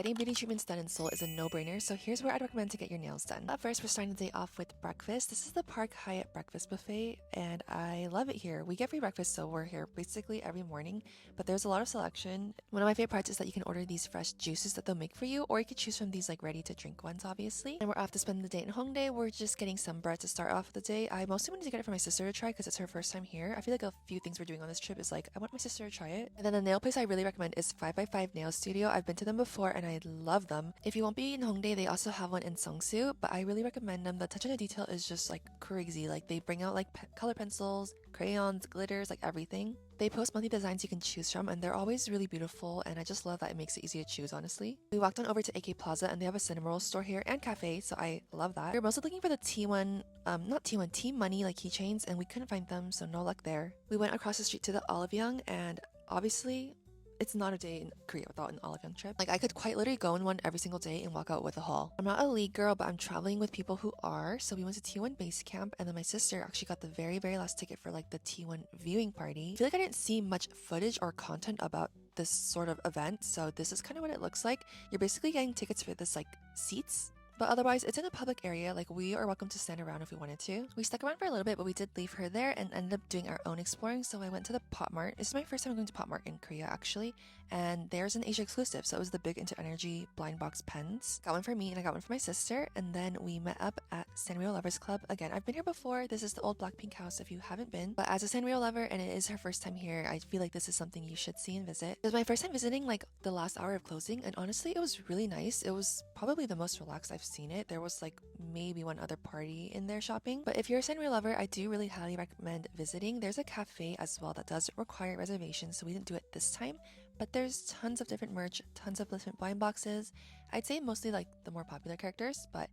Getting beauty treatments done in Seoul is a no-brainer, so here's where I'd recommend to get your nails done. But first, we're starting the day off with breakfast. This is the Park Hyatt Breakfast Buffet, and I love it here. We get free breakfast, so we're here basically every morning, but there's a lot of selection. One of my favorite parts is that you can order these fresh juices that they'll make for you, or you could choose from these like ready-to-drink ones, obviously. And we're off to spend the day in Hongdae. We're just getting some bread to start off the day. I mostly wanted to get it for my sister to try because it's her first time here. I feel like a few things we're doing on this trip is like, I want my sister to try it. And then the nail place I really recommend is 5x5 Nail Studio. I've been to them before and I love them. If you won't be in Hongdae, they also have one in Seongsu, but I really recommend them. The touch of the detail is just like crazy. Like they bring out like color pencils, crayons, glitters, like everything. They post monthly designs you can choose from, and they're always really beautiful, and I just love that it makes it easy to choose, honestly. We walked on over to AK Plaza, and they have a cinema roll store here and cafe, so I love that. We were mostly looking for the T1, not T1, T Money, like keychains, and we couldn't find them, so no luck there. We went across the street to the Olive Young, and obviously, it's not a day in Korea without an Olive Young trip. Like I could quite literally go in one every single day and walk out with a haul. I'm not a league girl, but I'm traveling with people who are. So we went to T1 base camp, and then my sister actually got the very last ticket for like the T1 viewing party. I feel like I didn't see much footage or content about this sort of event, so this is kind of what it looks like. You're basically getting tickets for this like seats. But otherwise, it's in a public area, like we are welcome to stand around if we wanted to. We stuck around for a little bit, but we did leave her there and ended up doing our own exploring. So I went to the Pop Mart. This is my first time going to Pop Mart in Korea, actually. And there's an Asia exclusive, so it was the Big Into Energy blind box pens. Got one for me and I got one for my sister. And then we met up at Sanrio Lovers Club. Again, I've been here before. This is the old Blackpink house if you haven't been. But as a Sanrio lover, and it is her first time here, I feel like this is something you should see and visit. It was my first time visiting like the last hour of closing, and honestly, it was really nice. It was probably the most relaxed I've seen it. There was like maybe one other party in there shopping. But if you're a Sanrio lover, I do really highly recommend visiting. There's a cafe as well that does require reservations, so we didn't do it this time. But there's tons of different merch, tons of different blind boxes. I'd say mostly like the more popular characters, but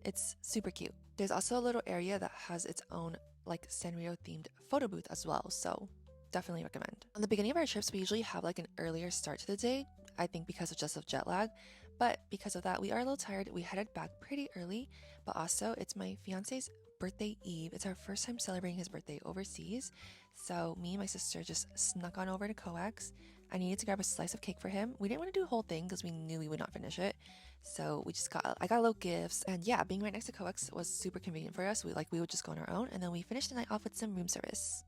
it's super cute. There's also a little area that has its own like Sanrio themed photo booth as well, so definitely recommend. On the beginning of our trips, we usually have like an earlier start to the day, I think because of just of jet lag. But because of that, we are a little tired. We headed back pretty early, but also it's my fiance's birthday eve. It's our first time celebrating his birthday overseas. So me and my sister just snuck on over to Coex. I needed to grab a slice of cake for him. We didn't want to do a whole thing because we knew we would not finish it. So I got little gifts, and yeah, being right next to Coex was super convenient for us. We would just go on our own, and then we finished the night off with some room service.